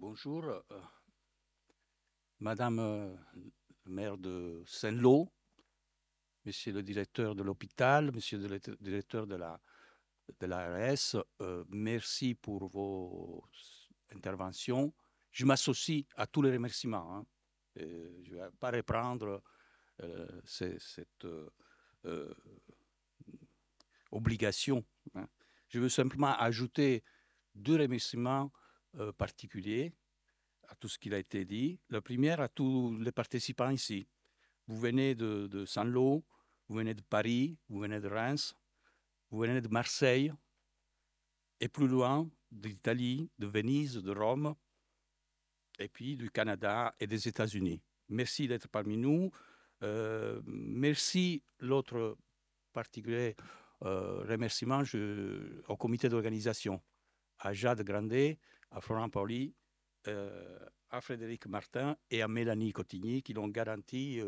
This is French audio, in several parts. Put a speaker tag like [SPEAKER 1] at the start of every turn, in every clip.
[SPEAKER 1] Bonjour, Madame le maire de Saint-Lô, Monsieur le directeur de l'hôpital, Monsieur le directeur de l'ARS, merci pour vos interventions. Je m'associe à tous les remerciements, hein. Je ne vais pas reprendre cette euh, obligation, hein. Je veux simplement ajouter deux remerciements particuliers à tout ce qui a été dit. La première à tous les participants ici. Vous venez de Saint-Lô, vous venez de Paris, vous venez de Reims, vous venez de Marseille, et plus loin, d'Italie, de Venise, de Rome, et puis du Canada et des États-Unis. Merci d'être parmi nous. Merci, l'autre particulier remerciement au comité d'organisation, à Jade Grandet, à Florent Pauli, à Frédéric Martin et à Mélanie Cotigny qui l'ont garanti,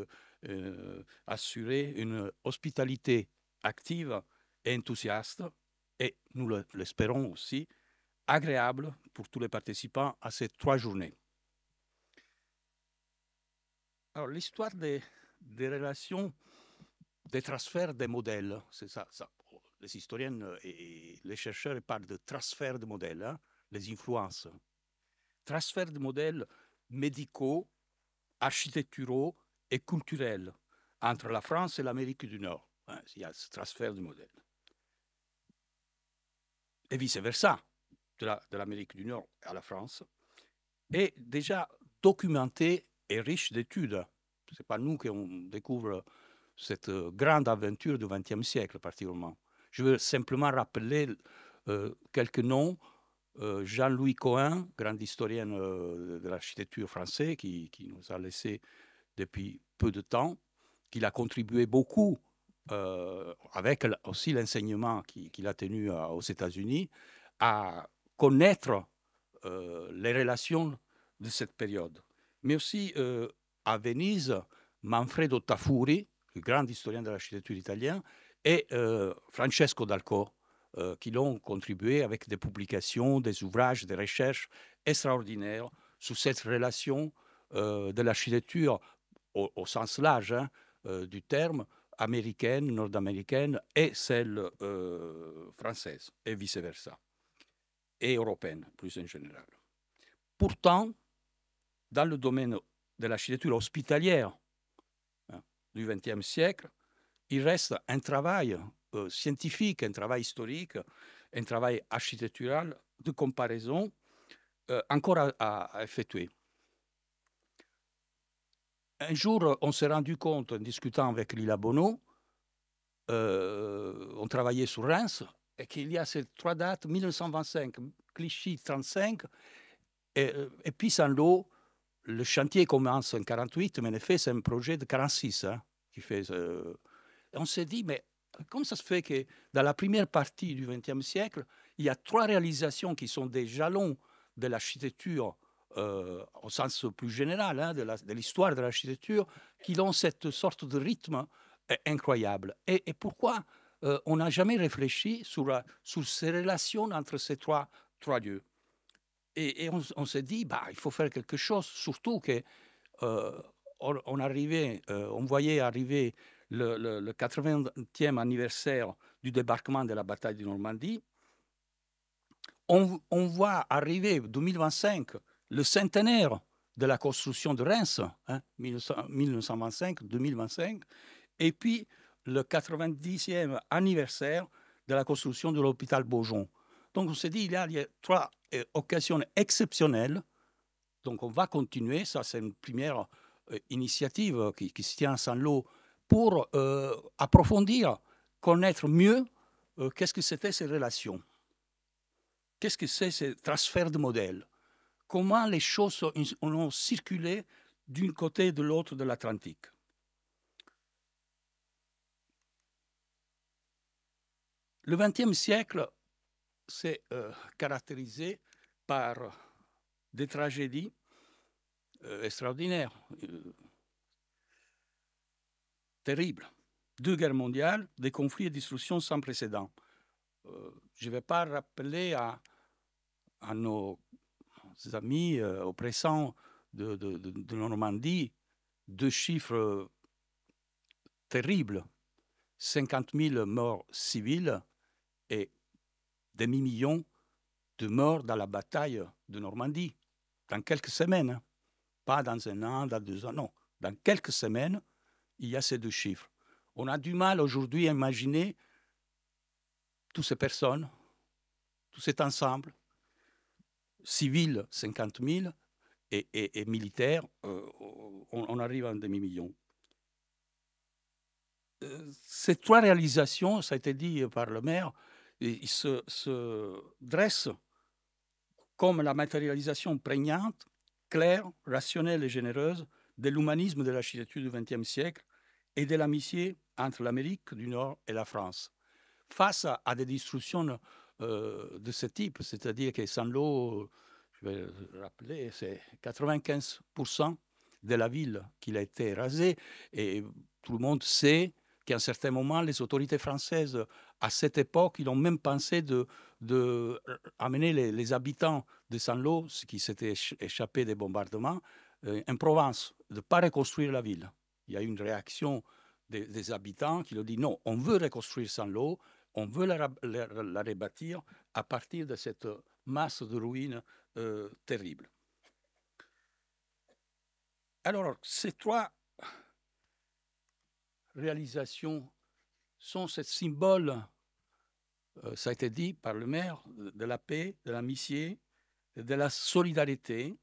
[SPEAKER 1] assuré une hospitalité active et enthousiaste et, nous l'espérons aussi, agréable pour tous les participants à ces 3 journées. Alors, l'histoire des relations, des transferts des modèles, c'est ça. Les historiens et les chercheurs parlent de transfert de modèles, hein, les influences. Transfert de modèles médicaux, architecturaux et culturels entre la France et l'Amérique du Nord. Hein, il y a ce transfert de modèles. Et vice-versa, de l'Amérique du Nord à la France, est déjà documenté et riche d'études. Ce n'est pas nous qui on découvre cette grande aventure du XXe siècle, particulièrement. Je veux simplement rappeler quelques noms. Jean-Louis Cohen, grand historien de l'architecture français, qui nous a laissé depuis peu de temps, qu'il a contribué beaucoup, avec aussi l'enseignement qu'il a tenu aux États-Unis, à connaître les relations de cette période. Mais aussi à Venise, Manfredo Tafuri, le grand historien de l'architecture italien, et Francesco Dalcò, qui l'ont contribué avec des publications, des ouvrages, des recherches extraordinaires sur cette relation de l'architecture au sens large, hein, du terme, américaine, nord-américaine et celle française, et vice-versa, et européenne, plus en général. Pourtant, dans le domaine de l'architecture hospitalière, hein, du XXe siècle, il reste un travail scientifique, un travail historique, un travail architectural de comparaison encore à effectuer. Un jour, on s'est rendu compte, en discutant avec Lila Bono, on travaillait sur Reims, et qu'il y a ces 3 dates, 1925, Clichy 35, et puis Saint-Lô. Le chantier commence en 1948, mais en effet, c'est un projet de 1946, hein, qui fait. Et on s'est dit, mais comment ça se fait que dans la première partie du XXe siècle, il y a 3 réalisations qui sont des jalons de l'architecture au sens plus général, hein, de l'histoire de l'architecture, qui ont cette sorte de rythme incroyable. Et pourquoi on n'a jamais réfléchi sur ces relations entre ces trois lieux? Et on s'est dit, bah, il faut faire quelque chose, surtout que on voyait arriver le 80e anniversaire du débarquement de la bataille de Normandie. On voit arriver 2025 le centenaire de la construction de Reims, hein, 1925-2025, et puis le 90e anniversaire de la construction de l'hôpital Beaujon. Donc on s'est dit, il y a 3 occasions exceptionnelles. Donc on va continuer, ça c'est une première initiative qui se tient à Saint-Lô pour approfondir, connaître mieux qu'est-ce que c'était ces relations. Qu'est-ce que c'est ce transfert de modèles? Comment les choses ont circulé d'un côté et de l'autre de l'Atlantique? Le XXe siècle s'est caractérisé par des tragédies extraordinaires, terribles. 2 guerres mondiales, des conflits et destructions sans précédent. Je ne vais pas rappeler à nos amis, oppressants de Normandie, deux chiffres terribles, 50 000 morts civils et demi-million de morts dans la bataille de Normandie, dans quelques semaines, hein. Pas dans un an, dans 2 ans, non. Dans quelques semaines, il y a ces deux chiffres. On a du mal aujourd'hui à imaginer toutes ces personnes, tout cet ensemble, civils 50 000 et militaires, on arrive à un demi-million. Ces trois réalisations, ça a été dit par le maire, ils se dressent comme la matérialisation prégnante, claire, rationnelle et généreuse de l'humanisme de l'architecture du XXe siècle et de l'amitié entre l'Amérique du Nord et la France. Face à des destructions de ce type, c'est-à-dire que Saint-Lô, je vais le rappeler, c'est 95% de la ville qui a été rasée, et tout le monde sait qu'à un certain moment, les autorités françaises, à cette époque, ils ont même pensé de amener les habitants de Saint-Lô, ce qui s'était échappé des bombardements, en Provence, de ne pas reconstruire la ville. Il y a eu une réaction des habitants qui leur dit non, on veut reconstruire Saint-Lô, on veut la rebâtir à partir de cette masse de ruines terribles. Alors, ces trois réalisations sont ce symbole, ça a été dit par le maire, de la paix, de l'amitié, de la solidarité,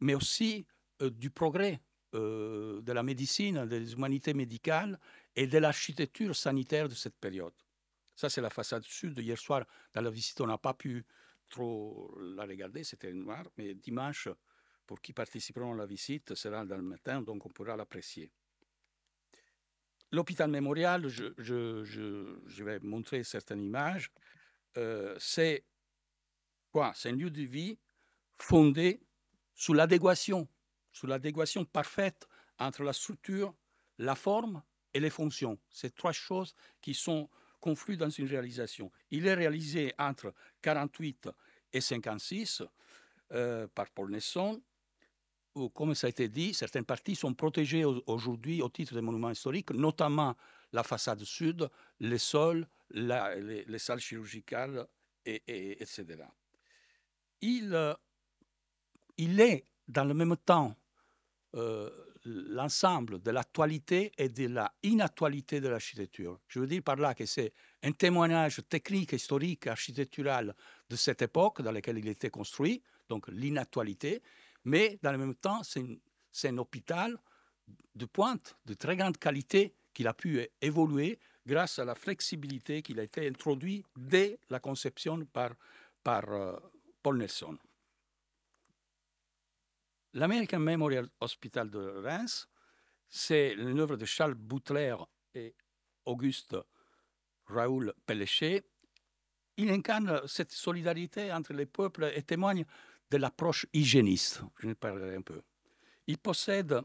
[SPEAKER 1] mais aussi du progrès de la médecine, des humanités médicales et de l'architecture sanitaire de cette période. Ça, c'est la façade sud. Hier soir, dans la visite, on n'a pas pu trop la regarder, c'était noir, mais dimanche, pour qui participeront à la visite, sera dans le matin, donc on pourra l'apprécier. L'hôpital mémorial, je vais montrer certaines images. C'est quoi? C'est un lieu de vie fondé sur l'adéquation parfaite entre la structure, la forme et les fonctions. C'est trois choses qui sont conflues dans une réalisation. Il est réalisé entre 48 et 56 par Paul Nesson. Comme ça a été dit, certaines parties sont protégées aujourd'hui au titre des monuments historiques, notamment la façade sud, les sols, les salles chirurgicales, etc. Il est dans le même temps l'ensemble de l'actualité et de la inactualité de l'architecture. Je veux dire par là que c'est un témoignage technique, historique, architectural de cette époque dans laquelle il était construit, donc l'inactualité, mais dans le même temps, c'est un hôpital de pointe, de très grande qualité, qu'il a pu évoluer grâce à la flexibilité qu'il a été introduit dès la conception par Paul Nelson. L'American Memorial Hospital de Reims, c'est une œuvre de Charles Boutler et Auguste Raoul Pellechet. Il incarne cette solidarité entre les peuples et témoigne de l'approche hygiéniste. Je en parlerai un peu. Il possède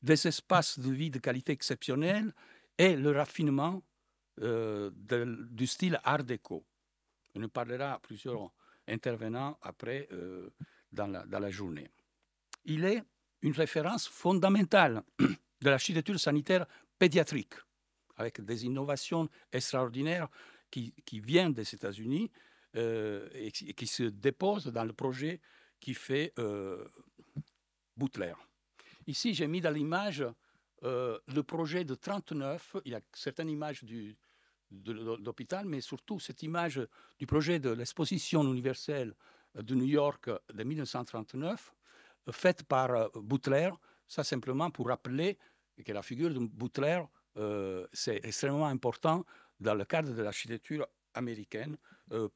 [SPEAKER 1] des espaces de vie de qualité exceptionnelle et le raffinement du style Art déco. On en parlera à plusieurs intervenants après dans la journée. Il est une référence fondamentale de l'architecture sanitaire pédiatrique, avec des innovations extraordinaires qui viennent des États-Unis et qui se déposent dans le projet qui fait Boutler. Ici, j'ai mis dans l'image le projet de 1939. Il y a certaines images de l'hôpital, mais surtout cette image du projet de l'exposition universelle de New York de 1939, faite par Boutler. Ça simplement pour rappeler que la figure de Boutler, c'est extrêmement important dans le cadre de l'architecture américaine,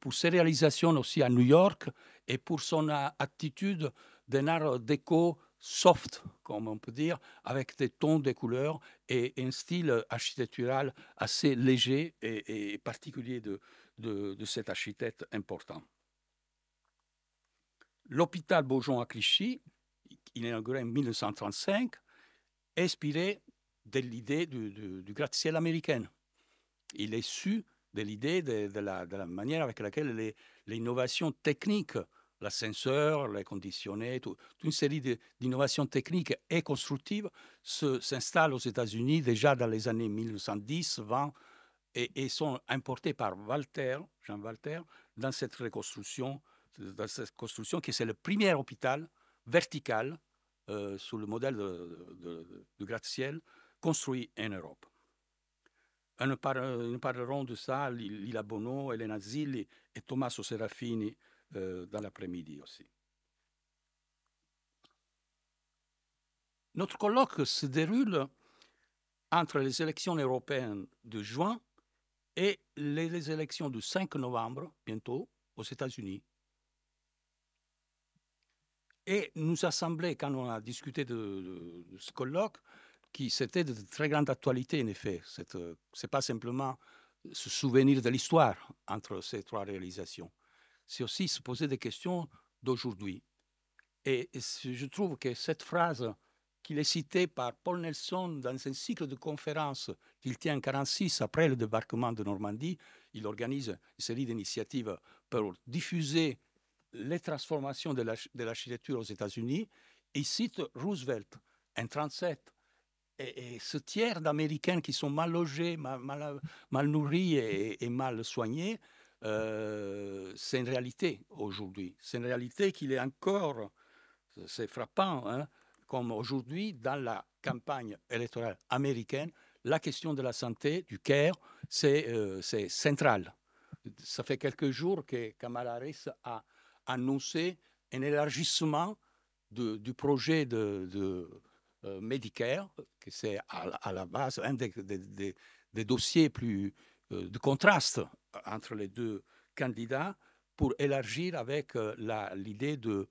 [SPEAKER 1] pour ses réalisations aussi à New York et pour son attitude d'un art déco soft, comme on peut dire, avec des tons de couleurs et un style architectural assez léger et particulier de cet architecte important. L'hôpital Beaujon à Clichy, il est inauguré en 1935, inspiré de l'idée du gratte-ciel américain. Il est issu de l'idée de la manière avec laquelle les innovations techniques, l'ascenseur, les conditionnés, toute une série d'innovations techniques et constructives s'installent aux États-Unis déjà dans les années 1910-20 et sont importées par Jean Walter, dans cette reconstruction, qui c'est le premier hôpital vertical sous le modèle de gratte-ciel construit en Europe. Nous parlerons de ça, Lila Bono, Elena Zilli et Tommaso Serafini dans l'après-midi aussi. Notre colloque se déroule entre les élections européennes de juin et les élections du 5 novembre, bientôt, aux États-Unis. Et nous a semblé, quand on a discuté de ce colloque, que c'était de très grande actualité, en effet. Ce n'est pas simplement se souvenir de l'histoire entre ces trois réalisations. C'est aussi se poser des questions d'aujourd'hui. Et je trouve que cette phrase qu'il est citée par Paul Nelson dans un cycle de conférences qu'il tient en 1946 après le débarquement de Normandie, il organise une série d'initiatives pour diffuser les transformations de l'architecture aux États-Unis. Il cite Roosevelt en 1937. Et ce tiers d'Américains qui sont mal logés, mal nourris et mal soignés, c'est une réalité aujourd'hui. C'est une réalité qu'il est encore, c'est frappant, hein, comme aujourd'hui, dans la campagne électorale américaine, la question de la santé, du care, c'est central. Ça fait quelques jours que Kamala Harris a annoncé un élargissement du projet de Medicare, que c'est à la base un des dossiers plus de contraste entre les deux candidats, pour élargir avec l'idée de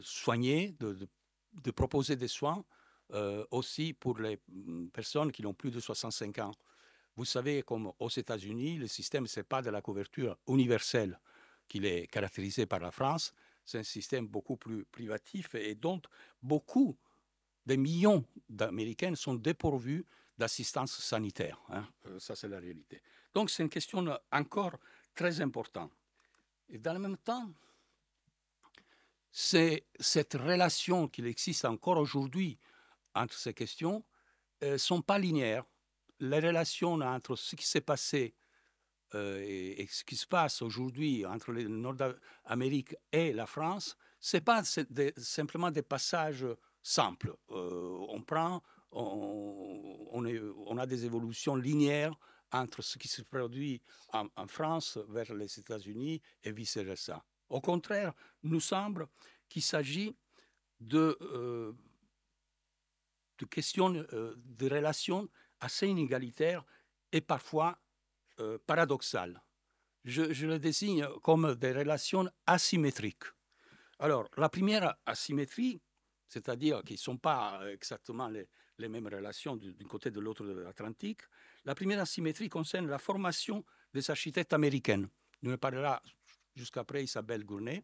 [SPEAKER 1] soigner, de proposer des soins aussi pour les personnes qui ont plus de 65 ans. Vous savez, comme aux États-Unis, le système, ce n'est pas de la couverture universelle qu'il est caractérisé par la France, c'est un système beaucoup plus privatif et donc beaucoup des millions d'Américains sont dépourvus d'assistance sanitaire. Hein. Ça, c'est la réalité. Donc, c'est une question encore très importante. Et dans le même temps, c'est cette relation qu'il existe encore aujourd'hui entre ces questions ne sont pas linéaires. Les relations entre ce qui s'est passé et ce qui se passe aujourd'hui entre le Nord-Amérique et la France, ce n'est pas simplement des passages simples. On a des évolutions linéaires entre ce qui se produit en France vers les États-Unis et vice-versa. Au contraire, il nous semble qu'il s'agit de questions, de relations assez inégalitaires et parfois paradoxales. Je le désigne comme des relations asymétriques. Alors, la première asymétrie, c'est-à-dire qu'ils ne sont pas exactement les mêmes relations d'un côté et de l'autre de l'Atlantique, la première asymétrie concerne la formation des architectes américains. Nous parlera jusqu'après Isabelle Gournay,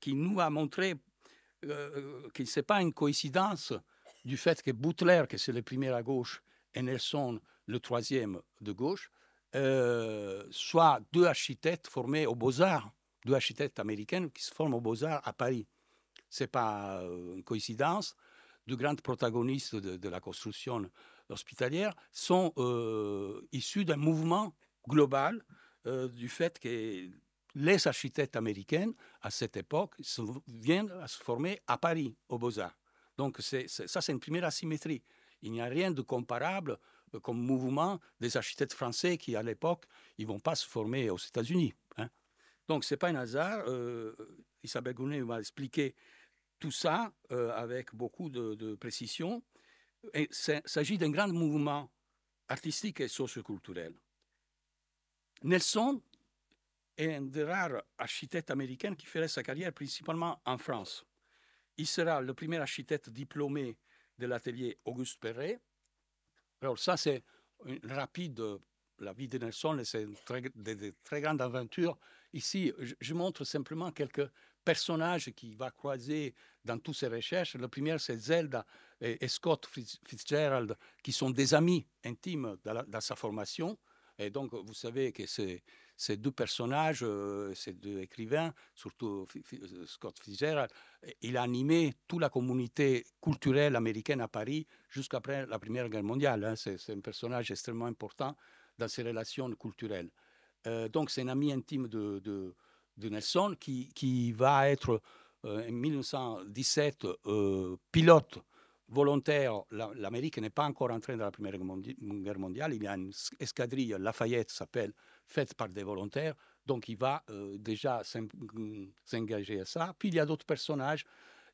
[SPEAKER 1] qui nous a montré que ce n'est pas une coïncidence du fait que Butler, que c'est le premier à gauche, et Nelson, le troisième de gauche, soient deux architectes formés aux Beaux-Arts, deux architectes américains qui se forment aux Beaux-Arts à Paris. Ce n'est pas une coïncidence. De grands protagonistes de la construction hospitalière sont issus d'un mouvement global du fait que les architectes américains, à cette époque, viennent à se former à Paris, aux Beaux-Arts. Donc, ça, c'est une première asymétrie. Il n'y a rien de comparable comme mouvement des architectes français qui, à l'époque, ils ne vont pas se former aux États-Unis. Hein. Donc, ce n'est pas un hasard. Isabelle Gournay m'a expliqué tout ça avec beaucoup de précision. Il s'agit d'un grand mouvement artistique et socioculturel. Nelson est un des rares architectes américains qui ferait sa carrière principalement en France. Il sera le premier architecte diplômé de l'atelier Auguste Perret. Alors ça, c'est une rapide, la vie de Nelson, c'est de très grandes aventures. Ici, je montre simplement quelques personnages qu'il va croiser dans toutes ses recherches. Le premier, c'est Zelda et Scott Fitzgerald, qui sont des amis intimes dans sa formation. Et donc, vous savez que c'est ces deux personnages, ces deux écrivains, surtout Scott Fitzgerald, il a animé toute la communauté culturelle américaine à Paris jusqu'après la Première Guerre mondiale. Hein. C'est un personnage extrêmement important dans ses relations culturelles. Donc, c'est un ami intime de Nelson qui va être en 1917 pilote volontaire. L'Amérique n'est pas encore entrée dans la Première Guerre mondiale. Il y a une escadrille, Lafayette s'appelle, faite par des volontaires. Donc, il va déjà s'engager à ça. Puis, il y a d'autres personnages.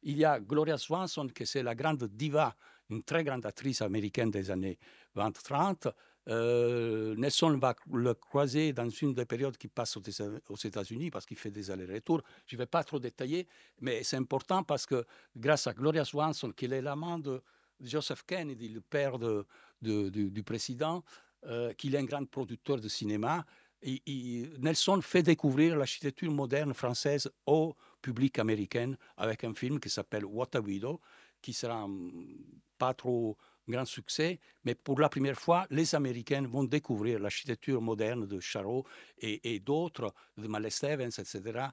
[SPEAKER 1] Il y a Gloria Swanson, qui c'est la grande diva, une très grande actrice américaine des années 20-30. Nelson va le croiser dans une des périodes qui passe aux États-Unis parce qu'il fait des allers-retours. Je ne vais pas trop détailler, mais c'est important parce que grâce à Gloria Swanson, qui est l'amant de Joseph Kennedy, le père du président, qu'il est un grand producteur de cinéma, Nelson fait découvrir l'architecture moderne française au public américain avec un film qui s'appelle What a Widow, qui sera pas trop grand succès, mais pour la première fois, les Américains vont découvrir l'architecture moderne de Charot et d'autres, de Mallet Stevens, etc.,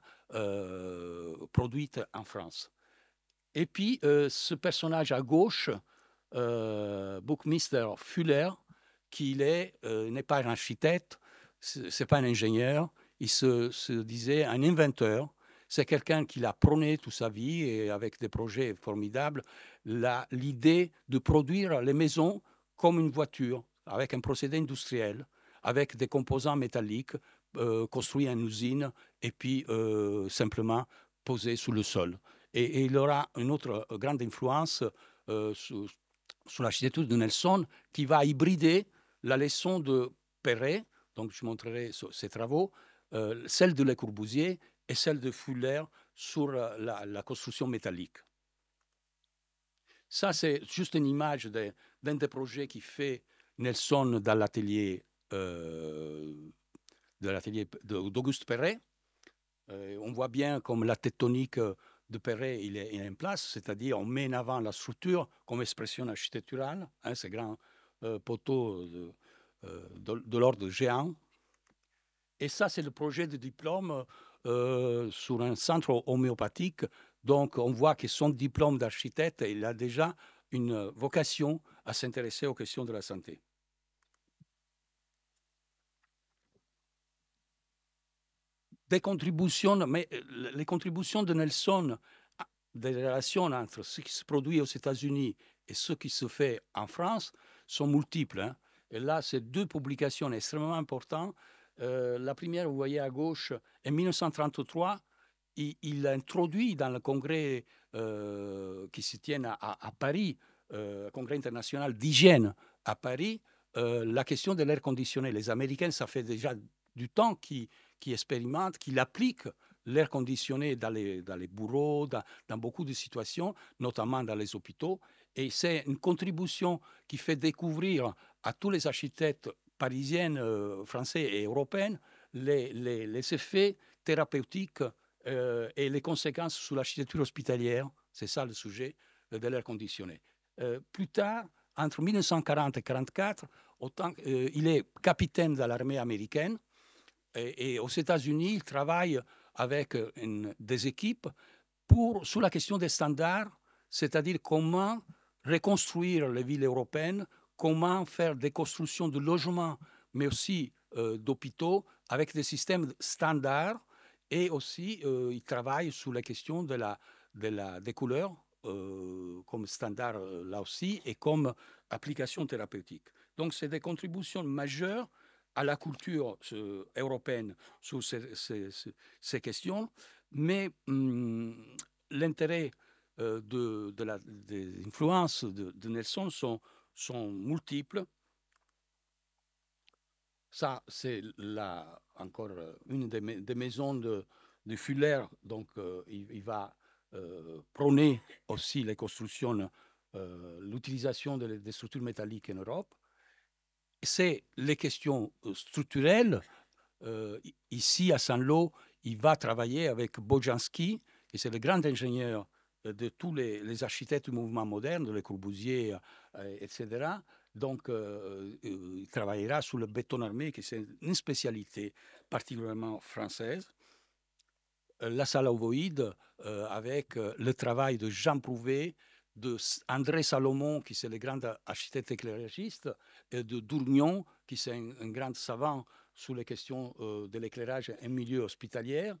[SPEAKER 1] produites en France. Et puis, ce personnage à gauche, Buckminster Fuller, qui n'est pas un architecte, c'est pas un ingénieur, il se disait un inventeur. C'est quelqu'un qui l'a prôné toute sa vie et avec des projets formidables, l'idée de produire les maisons comme une voiture, avec un procédé industriel, avec des composants métalliques, construits en usine et puis simplement posés sous le sol. Et il aura une autre grande influence sur l'architecture de Nelson qui va hybrider la leçon de Perret, donc je montrerai ses travaux, celle de Le Corbusier et celle de Fuller sur la construction métallique. Ça, c'est juste une image d'un des projets qui fait Nelson dans l'atelier d'Auguste Perret. On voit bien comme la tectonique de Perret il est en place, c'est-à-dire on met en avant la structure comme expression architecturale, hein, ces grands poteaux de l'ordre géant. Et ça, c'est le projet de diplôme sur un centre homéopathique. Donc, on voit que son diplôme d'architecte, il a déjà une vocation à s'intéresser aux questions de la santé. Des contributions, mais les contributions de Nelson, des relations entre ce qui se produit aux États-Unis et ce qui se fait en France sont multiples. Hein. Et là, c'est deux publications extrêmement importantes. La première, vous voyez à gauche, en 1933, il introduit dans le congrès qui se tient à Paris, congrès international d'hygiène à Paris, la question de l'air conditionné. Les Américains, ça fait déjà du temps qu'ils expérimentent, qu'ils appliquent l'air conditionné dans les bureaux, dans beaucoup de situations, notamment dans les hôpitaux. Et c'est une contribution qui fait découvrir à tous les architectes parisiens, français et européens les effets thérapeutiques et les conséquences sur l'architecture hospitalière. C'est ça le sujet de l'air conditionné. Plus tard, entre 1940 et 1944, il est capitaine de l'armée américaine et aux États-Unis, il travaille avec des équipes sur la question des standards, c'est-à-dire comment reconstruire les villes européennes, comment faire des constructions de logements, mais aussi d'hôpitaux avec des systèmes standards. Et aussi, il travaille sur la question des couleurs comme standard là aussi et comme application thérapeutique. Donc, c'est des contributions majeures à la culture européenne sur ces questions, mais l'intérêt des influences de Nelson sont multiples. Ça, c'est encore une des maisons de Fuller. Donc, il va prôner aussi les constructions, l'utilisation des structures métalliques en Europe. C'est les questions structurelles. Ici, à Saint-Lô, il va travailler avec Bojanski, qui c'est le grand ingénieur de tous les architectes du mouvement moderne, Le Corbusier, etc., Donc, il travaillera sur le béton armé, qui c'est une spécialité particulièrement française. La salle ovoïde, avec le travail de Jean Prouvé, de André Salomon, qui c'est le grand architecte éclairagiste, et de Dourgnon, qui c'est un grand savant sur les questions de l'éclairage en milieu hospitalier,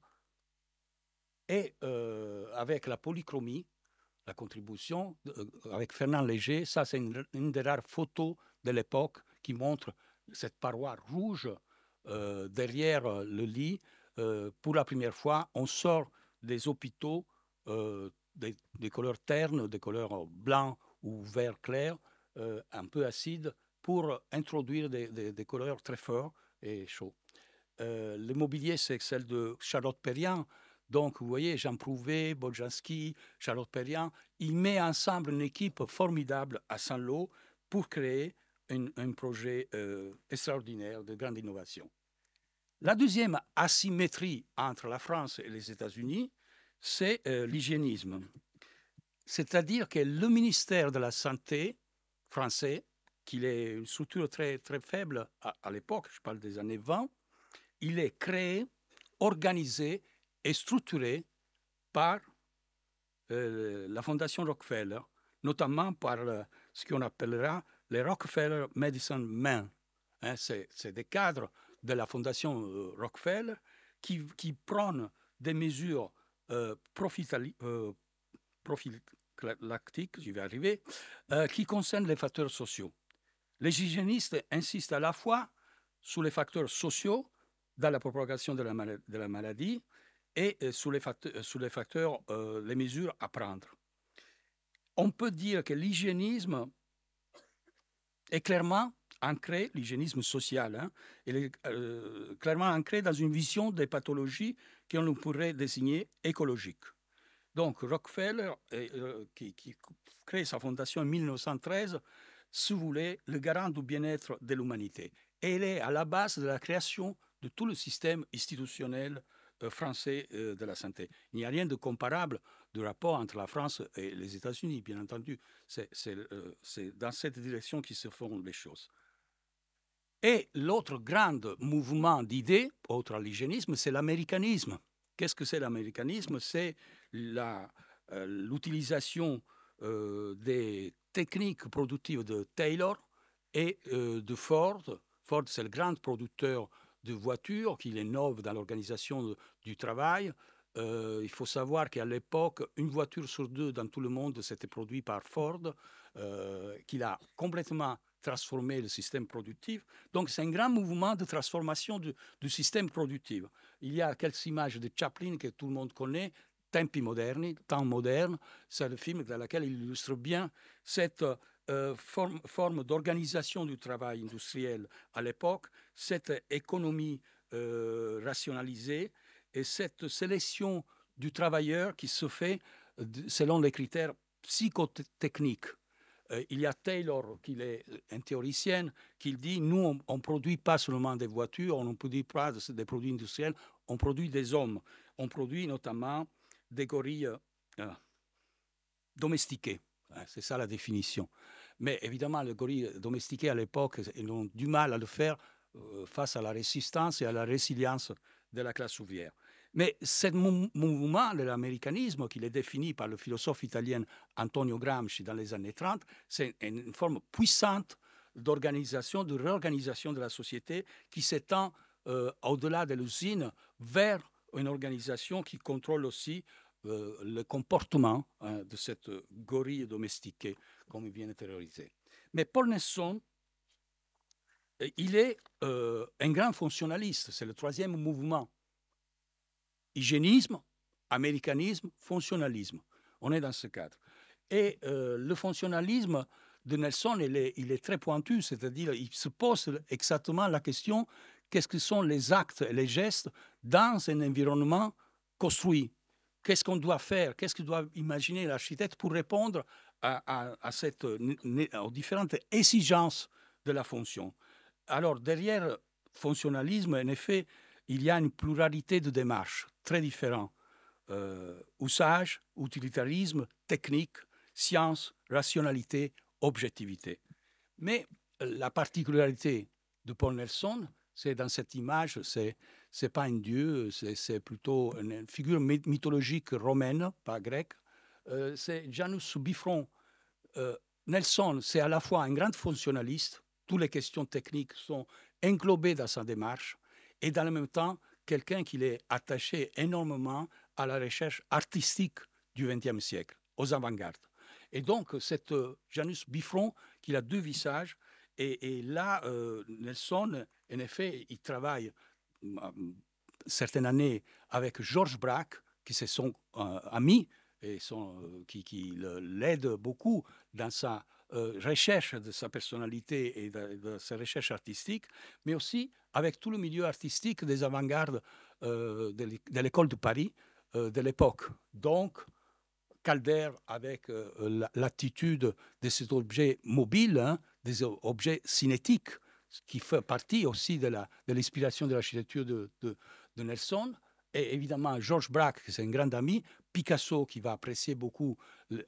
[SPEAKER 1] et avec la polychromie, la contribution avec Fernand Léger. Ça, c'est une des rares photos de l'époque qui montre cette paroi rouge derrière le lit. Pour la première fois, on sort des hôpitaux des couleurs ternes, des couleurs blanc ou vert clair, un peu acides, pour introduire des couleurs très fortes et chauds. Le mobilier, c'est celle de Charlotte Perriand. Donc, vous voyez, Jean Prouvé, Boljanski, Charlotte Perriand, il met ensemble une équipe formidable à Saint-Lô pour créer un projet extraordinaire de grande innovation. La deuxième asymétrie entre la France et les États-Unis, c'est l'hygiénisme. C'est-à-dire que le ministère de la Santé français, qui est une structure très, très faible à l'époque, je parle des années 20, il est créé, organisé et structuré par la Fondation Rockefeller, notamment par ce qu'on appellera les Rockefeller Medicine Men. Hein, c'est des cadres de la Fondation Rockefeller qui prennent des mesures prophylactiques, j'y vais arriver, qui concernent les facteurs sociaux. Les hygiénistes insistent à la fois sur les facteurs sociaux dans la propagation de la maladie et sur les facteurs, les mesures à prendre. On peut dire que l'hygiénisme est clairement ancré, l'hygiénisme social, hein, il est clairement ancré dans une vision des pathologies qu'on pourrait désigner écologiques. Donc Rockefeller, qui crée sa fondation en 1913, se voulait le garant du bien-être de l'humanité. Et elle est à la base de la création de tout le système institutionnel français de la santé. Il n'y a rien de comparable du rapport entre la France et les États-Unis, bien entendu. C'est dans cette direction qui se font les choses. Et l'autre grand mouvement d'idées, autre à l'hygiénisme, c'est l'américanisme. Qu'est-ce que c'est l'américanisme? C'est l'utilisation des techniques productives de Taylor et de Ford. Ford, c'est le grand producteur de voitures qu'il innove dans l'organisation du travail. Il faut savoir qu'à l'époque, une voiture sur deux dans tout le monde s'était produite par Ford, qu'il a complètement transformé le système productif. Donc, c'est un grand mouvement de transformation du système productif. Il y a quelques images de Chaplin que tout le monde connaît, Tempi moderni, temps moderne. C'est le film dans lequel il illustre bien cette forme d'organisation du travail industriel à l'époque, cette économie rationalisée et cette sélection du travailleur qui se fait selon les critères psychotechniques. Il y a Taylor, qui est un théoricien, qui dit « Nous, on ne produit pas seulement des voitures, on ne produit pas des produits industriels, on produit des hommes. On produit notamment des gorilles domestiqués. » C'est ça la définition. Mais évidemment, les gorilles domestiqués à l'époque, ils ont du mal à le faire face à la résistance et à la résilience de la classe ouvrière. Mais ce mouvement de l'américanisme, qui est défini par le philosophe italien Antonio Gramsci dans les années 30, c'est une forme puissante d'organisation, de réorganisation de la société qui s'étend au-delà de l'usine vers une organisation qui contrôle aussi le comportement de cette gorille domestiquée, comme il vient de terroriser. Mais Paul Nesson, il est un grand fonctionnaliste, c'est le troisième mouvement. Hygiénisme, américanisme, fonctionnalisme. On est dans ce cadre. Et le fonctionnalisme de Nelson, il est très pointu, c'est-à-dire il se pose exactement la question qu'est-ce que sont les actes et les gestes dans un environnement construit? Qu'est-ce qu'on doit faire? Qu'est-ce que doit imaginer l'architecte pour répondre aux différentes exigences de la fonction? Alors, derrière fonctionnalisme, en effet, il y a une pluralité de démarches très différentes. Usage, utilitarisme, technique, science, rationalité, objectivité. Mais la particularité de Paul Nelson, c'est dans cette image, c'est pas un dieu, c'est plutôt une figure mythologique romaine, pas grecque. C'est Janus Bifron. Nelson, c'est à la fois un grand fonctionnaliste, toutes les questions techniques sont englobées dans sa démarche, et dans le même temps, quelqu'un qui est attaché énormément à la recherche artistique du XXe siècle, aux avant-gardes. Et donc, cette Janus Bifron, qui a deux visages, et là, Nelson, en effet, il travaille certaines années avec Georges Braque, qui c'est son ami, et qui l'aide beaucoup dans sa recherche de sa personnalité et de sa recherche artistique, mais aussi avec tout le milieu artistique des avant-gardes de l'école de Paris de l'époque. Donc, Calder, avec l'attitude de cet objet mobile, hein, des objets cinétiques, qui fait partie aussi de l'inspiration de l'architecture de Nelson, et évidemment Georges Braque, qui est un grand ami, Picasso, qui va apprécier beaucoup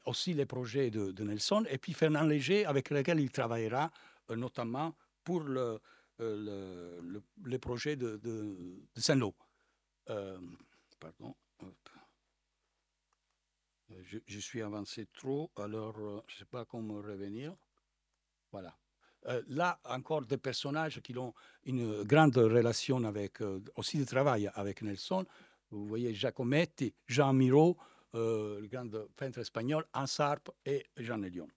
[SPEAKER 1] aussi les projets de Nelson, et puis Fernand Léger, avec lequel il travaillera notamment pour les projets de Saint-Lô. Pardon. Je suis avancé trop, alors je ne sais pas comment revenir. Voilà. Là, encore des personnages qui ont une grande relation avec, aussi de travail avec Nelson. Vous voyez Giacometti, Jean Miro, le grand peintre espagnol, Hans Arp et Jean Hélion.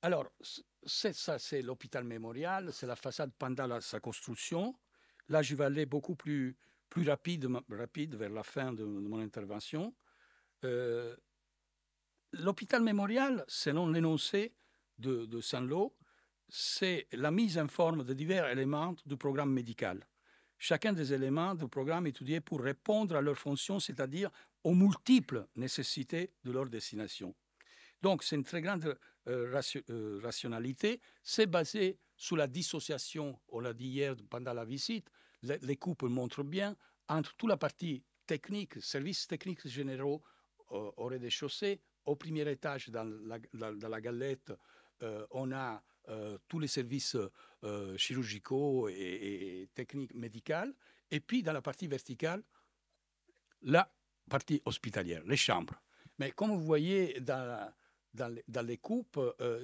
[SPEAKER 1] Alors, ça, c'est l'hôpital mémorial, c'est la façade pendant sa construction. Là, je vais aller beaucoup plus rapide vers la fin de mon intervention. L'hôpital mémorial, selon l'énoncé de Saint-Lô, c'est la mise en forme de divers éléments du programme médical. Chacun des éléments du programme étudié pour répondre à leurs fonctions, c'est-à-dire aux multiples nécessités de leur destination. Donc, c'est une très grande rationalité. C'est basé sur la dissociation, on l'a dit hier pendant la visite, les couples montrent bien, entre toute la partie technique, services techniques généraux au rez-de-chaussée, au premier étage, dans la galette, on a tous les services chirurgicaux et techniques médicales. Et puis, dans la partie verticale, la partie hospitalière, les chambres. Mais comme vous voyez dans les coupes,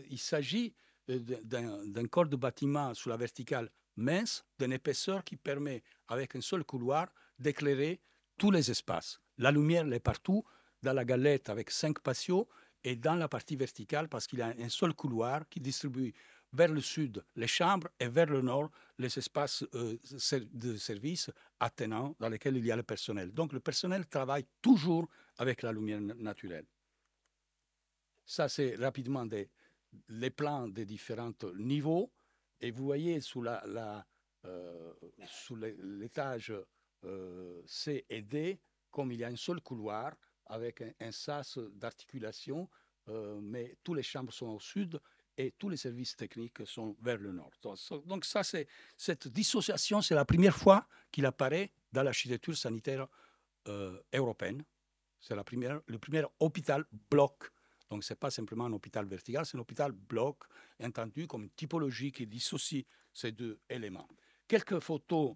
[SPEAKER 1] il s'agit d'un corps de bâtiment sur la verticale mince, d'une épaisseur qui permet, avec un seul couloir, d'éclairer tous les espaces. La lumière est partout, dans la galette avec 5 patios, et dans la partie verticale, parce qu'il y a un seul couloir qui distribue vers le sud les chambres et vers le nord les espaces de service attenants dans lesquels il y a le personnel. Donc le personnel travaille toujours avec la lumière naturelle. Ça, c'est rapidement les plans des différents niveaux. Et vous voyez sous l'étage C et D, comme il y a un seul couloir avec un sas d'articulation, mais toutes les chambres sont au sud et tous les services techniques sont vers le nord. Donc ça, cette dissociation, c'est la première fois qu'il apparaît dans l'architecture sanitaire européenne. C'est le premier hôpital bloc. Donc, ce n'est pas simplement un hôpital vertical, c'est un hôpital bloc, entendu comme une typologie qui dissocie ces deux éléments. Quelques photos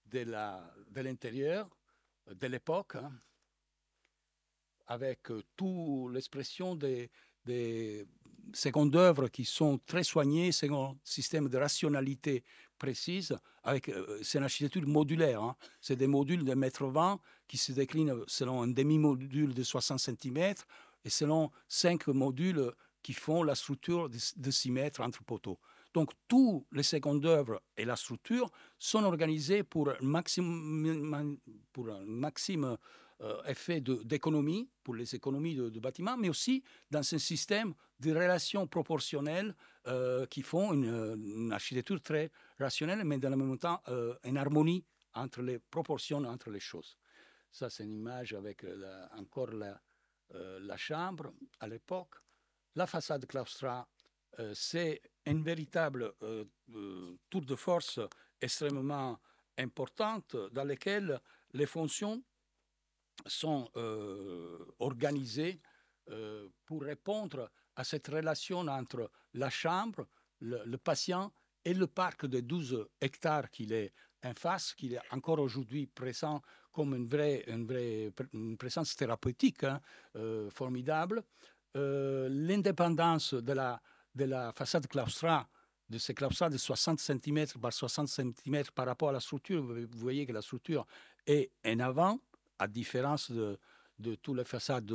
[SPEAKER 1] de l'intérieur de l'époque, hein, avec toute l'expression des secondes œuvres qui sont très soignées, selon un système de rationalité précise. C'est une architecture modulaire. Hein. C'est des modules de 1,20 m qui se déclinent selon un demi-module de 60 cm et selon 5 modules qui font la structure de 6 mètres entre poteaux. Donc, tous les secondes œuvres et la structure sont organisés pour un maximum effet d'économie, pour les économies de bâtiments, mais aussi dans un système de relations proportionnelles qui font une architecture très rationnelle, mais dans le même temps une harmonie entre les proportions entre les choses. Ça, c'est une image avec encore la chambre à l'époque. La façade claustrale, c'est une véritable tour de force extrêmement importante dans laquelle les fonctions sont organisées pour répondre à cette relation entre la chambre, le patient et le parc de 12 hectares qu'il est en face, qu'il est encore aujourd'hui présent comme une présence thérapeutique hein, formidable. L'indépendance de la façade claustrale, de ces claustrales de 60 cm par 60 cm par rapport à la structure, vous voyez que la structure est en avant, à différence de toutes les façades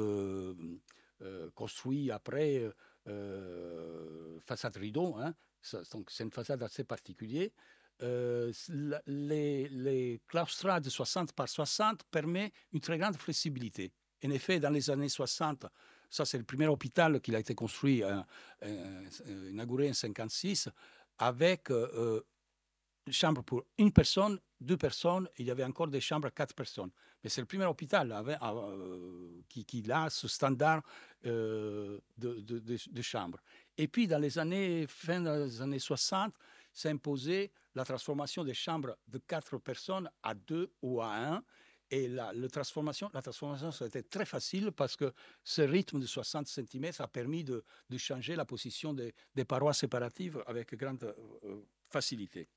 [SPEAKER 1] construites après, façade rideau. Hein. Donc c'est une façade assez particulière. Les claustrades de 60 par 60 permettent une très grande flexibilité. En effet, dans les années 60, ça c'est le premier hôpital qui a été construit, inauguré en 1956, avec chambre pour une personne, 2 personnes, il y avait encore des chambres à 4 personnes. Mais c'est le premier hôpital qui a ce standard de chambres. Et puis, dans les années, fin des années 60, s'est imposé la transformation des chambres de 4 personnes à 2 ou à 1. Et la transformation, ça a été très facile parce que ce rythme de 60 cm a permis de changer la position des parois séparatives avec grande facilité.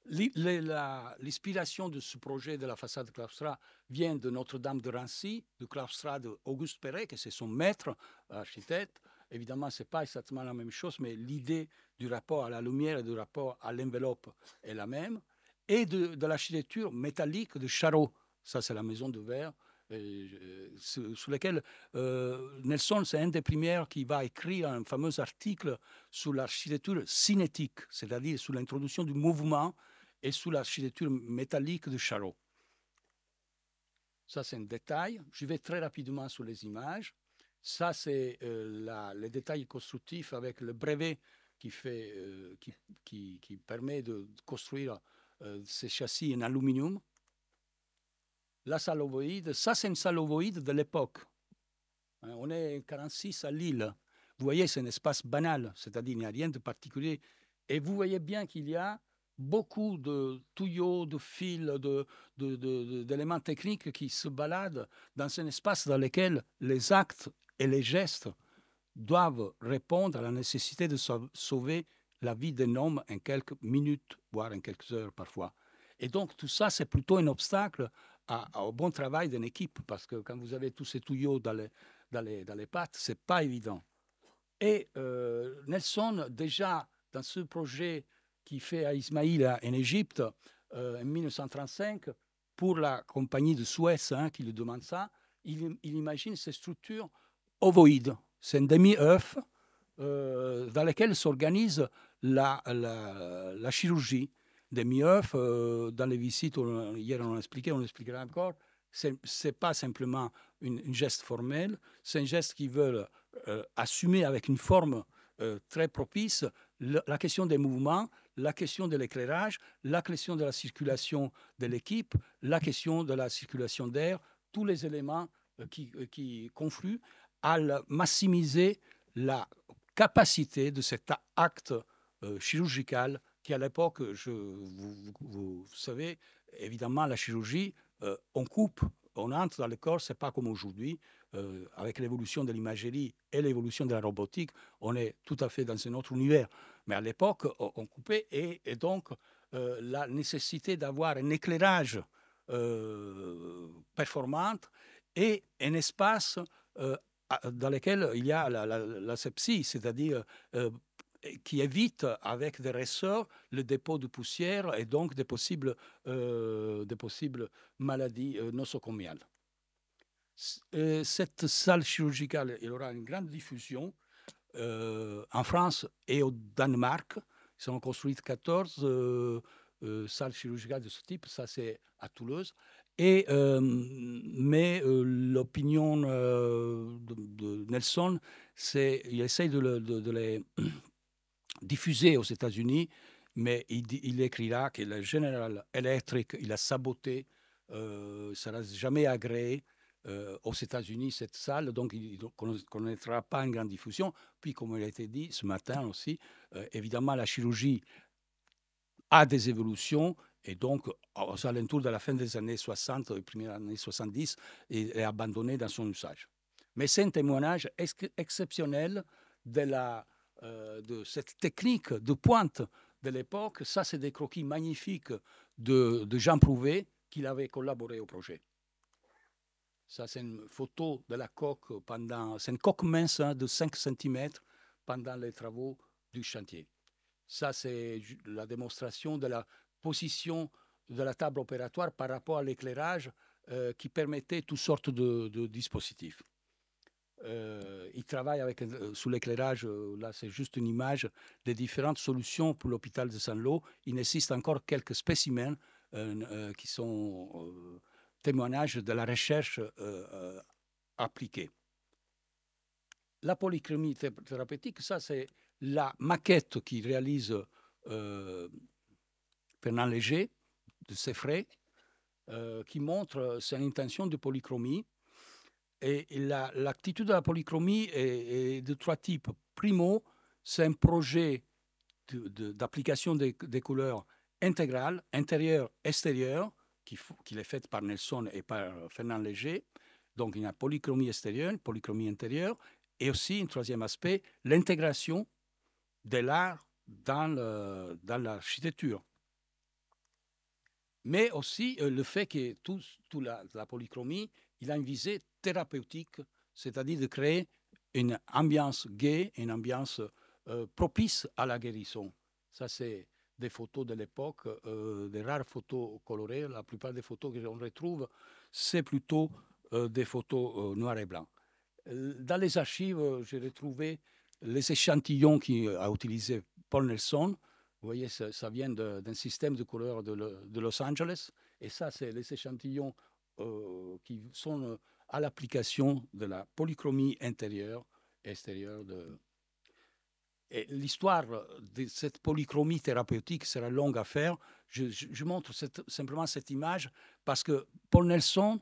[SPEAKER 1] L'inspiration de ce projet de la façade claustrale vient de Notre-Dame de Rancy, du claustrat d'Auguste Perret, que c'est son maître architecte. Évidemment, ce n'est pas exactement la même chose, mais l'idée du rapport à la lumière et du rapport à l'enveloppe est la même. Et de l'architecture métallique de Charot. Ça, c'est la maison de verre sur laquelle Nelson, c'est un des premiers qui va écrire un fameux article sur l'architecture cinétique, c'est-à-dire sur l'introduction du mouvement et sur l'architecture métallique de Charot. Ça, c'est un détail. Je vais très rapidement sur les images. Ça, c'est les détails constructifs avec le brevet qui permet de construire ces châssis en aluminium. La salle ovoïde, ça, c'est une salle ovoïde de l'époque. On est en 1946 à Lille. Vous voyez, c'est un espace banal, c'est-à-dire il n'y a rien de particulier. Et vous voyez bien qu'il y a beaucoup de tuyaux, de fils, d'éléments techniques qui se baladent dans un espace dans lequel les actes et les gestes doivent répondre à la nécessité de sauver la vie d'un homme en quelques minutes, voire en quelques heures parfois. Et donc tout ça, c'est plutôt un obstacle au bon travail d'une équipe, parce que quand vous avez tous ces tuyaux dans les pattes, ce n'est pas évident. Et Nelson, déjà dans ce projet qu'il fait à Ismaïla en Égypte en 1935, pour la compagnie de Suez qui lui demande ça, il imagine ces structures ovoïdes. C'est un demi-œuf dans lequel s'organise la chirurgie. Demi-œuf, dans les visites, hier on expliquera encore, ce n'est pas simplement un geste formel, c'est un geste qui veut assumer avec une forme très propice la question des mouvements, la question de l'éclairage, la question de la circulation de l'équipe, la question de la circulation d'air, tous les éléments qui confluent à maximiser la capacité de cet acte chirurgical qui, à l'époque, vous savez, évidemment, la chirurgie, on coupe, on entre dans le corps, ce n'est pas comme aujourd'hui. Avec l'évolution de l'imagerie et l'évolution de la robotique, on est tout à fait dans un autre univers. Mais à l'époque, on coupait et donc la nécessité d'avoir un éclairage performant et un espace dans lequel il y a l'asepsie, c'est-à-dire qui évite avec des ressorts le dépôt de poussière et donc des possibles maladies nosocomiales. Cette salle chirurgicale, il aura une grande diffusion en France et au Danemark. Ils sont construites 14 salles chirurgicales de ce type, ça c'est à Toulouse. Mais l'opinion de Nelson, c'est qu'il essaye de les diffuser aux États-Unis, mais il écrira que le General Electric, il a saboté, ça n'a jamais agréé aux États-Unis cette salle, donc il ne connaîtra pas une grande diffusion. Puis, comme il a été dit ce matin aussi, évidemment, la chirurgie a des évolutions, et donc, aux alentours de la fin des années 60, les premières années 70, il est abandonné dans son usage. Mais c'est un témoignage exceptionnel de la de cette technique de pointe de l'époque. Ça, c'est des croquis magnifiques de Jean Prouvé, qu'il avait collaboré au projet. Ça, c'est une photo de la coque pendant... C'est une coque mince de 5 cm pendant les travaux du chantier. Ça, c'est la démonstration de la position de la table opératoire par rapport à l'éclairage qui permettait toutes sortes de dispositifs. Il travaille avec, sous l'éclairage, là c'est juste une image des différentes solutions pour l'hôpital de Saint-Lô. Il existe encore quelques spécimens qui sont témoignages de la recherche appliquée. La polychromie thérapeutique, ça c'est la maquette qui réalise Fernand Léger de Seffray, qui montre son intention de polychromie. Et l'attitude de la polychromie est de trois types. Primo, c'est un projet d'application des couleurs intégrales, intérieures, extérieures, qui est fait par Nelson et par Fernand Léger. Donc, il y a polychromie extérieure, polychromie intérieure, et aussi, un troisième aspect, l'intégration de l'art dans l'architecture. Mais aussi le fait que toute la polychromie, il a une visée thérapeutique, c'est-à-dire de créer une ambiance gaie, une ambiance propice à la guérison. Ça, c'est des photos de l'époque, des rares photos colorées. La plupart des photos que l'on retrouve, c'est plutôt des photos noir et blanc. Dans les archives, j'ai retrouvé les échantillons qu'a utilisé Paul Nelson. Vous voyez, ça vient d'un système de couleurs de Los Angeles. Et ça, c'est les échantillons qui sont à l'application de la polychromie intérieure et extérieure. Et l'histoire de cette polychromie thérapeutique sera longue à faire. Je montre simplement cette image parce que Paul Nelson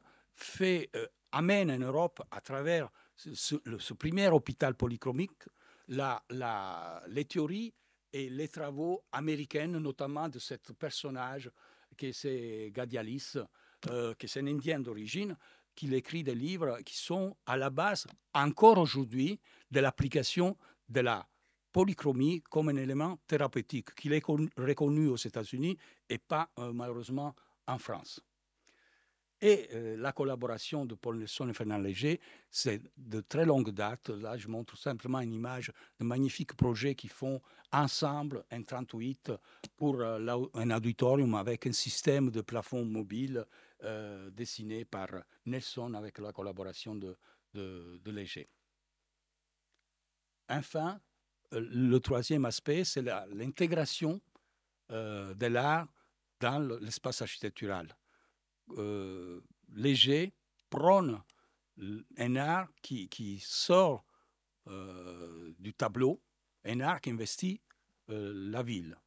[SPEAKER 1] amène en Europe, à travers ce premier hôpital polychromique, les théories et les travaux américains, notamment de ce personnage qui est Gadialis, qui est un Indien d'origine, qui écrit des livres qui sont à la base, encore aujourd'hui, de l'application de la polychromie comme un élément thérapeutique, qu'il est reconnu aux États-Unis et pas malheureusement en France. Et la collaboration de Paul Nelson et Fernand Léger, c'est de très longue date. Là, je montre simplement une image de magnifiques projets qu'ils font ensemble, en 1938, pour un auditorium avec un système de plafond mobile dessiné par Nelson avec la collaboration de Léger. Enfin, le troisième aspect, c'est l'intégration de l'art dans l'espace architectural. Léger prône un art qui sort du tableau, un art qui investit la ville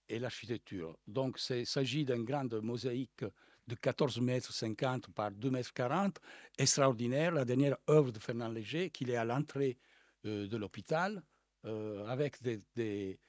[SPEAKER 1] et l'architecture. Donc, il s'agit d'une grande mosaïque de 14,50 mètres par 2,40 mètres, extraordinaire, la dernière œuvre de Fernand Léger, qu'il est à l'entrée de l'hôpital, avec des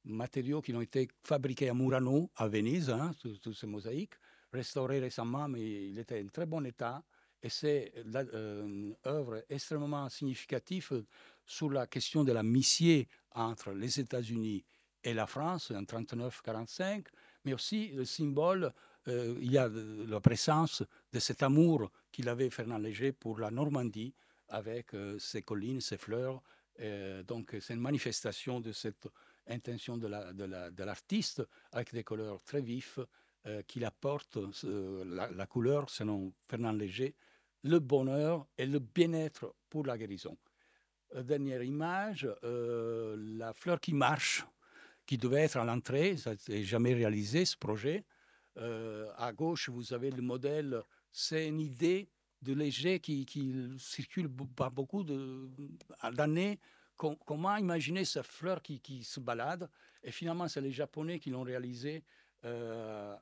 [SPEAKER 1] matériaux qui ont été fabriqués à Murano, à Venise, hein, toutes ces mosaïques, restauré récemment, mais il était en très bon état. Et c'est une œuvre extrêmement significative sur la question de l'amitié entre les États-Unis et la France en 1939-1945, mais aussi le symbole, il y a la présence de cet amour qu'il avait Fernand Léger pour la Normandie, avec ses collines, ses fleurs. Donc c'est une manifestation de cette intention de l'artiste avec des couleurs très vives qu'il apporte la couleur, selon Fernand Léger, le bonheur et le bien-être pour la guérison. Dernière image, la fleur qui marche, qui devait être à l'entrée, ça n'est jamais réalisé ce projet. À gauche, vous avez le modèle, c'est une idée de Léger qui circule par beaucoup d'années. Comment imaginer cette fleur qui se balade? Et finalement, c'est les Japonais qui l'ont réalisé. Un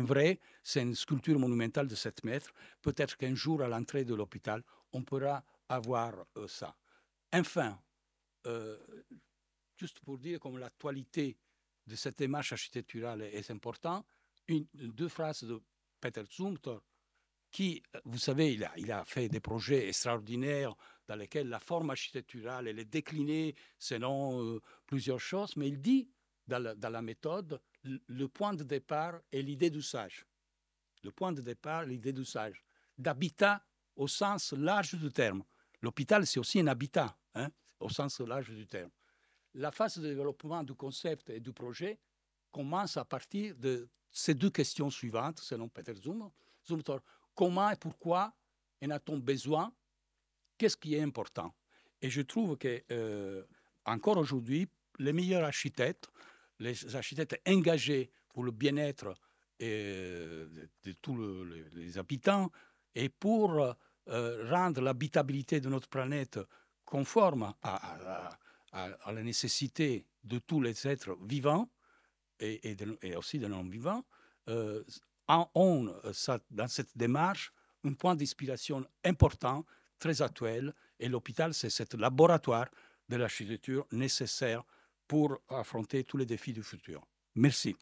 [SPEAKER 1] vrai, c'est une sculpture monumentale de 7 mètres. Peut-être qu'un jour, à l'entrée de l'hôpital, on pourra avoir ça. Enfin, juste pour dire comme l'actualité de cette démarche architecturale est importante, deux phrases de Peter Zumthor, qui, vous savez, il a fait des projets extraordinaires dans lesquels la forme architecturale elle est déclinée selon plusieurs choses, mais il dit dans la méthode, le point de départ est l'idée d'usage. Le point de départ, l'idée d'usage, d'habitat au sens large du terme. L'hôpital, c'est aussi un habitat, hein, au sens large du terme. La phase de développement du concept et du projet commence à partir de ces deux questions suivantes, selon Peter Zumthor. Comment et pourquoi en a-t-on besoin? Qu'est-ce qui est important? Et je trouve que encore aujourd'hui, les meilleurs architectes, les architectes engagés pour le bien-être de tous les habitants et pour rendre l'habitabilité de notre planète conforme à la nécessité de tous les êtres vivants et aussi de non-vivants, ont dans cette démarche un point d'inspiration important, très actuel, et l'hôpital, c'est ce laboratoire de l'architecture nécessaire pour affronter tous les défis du futur. Merci.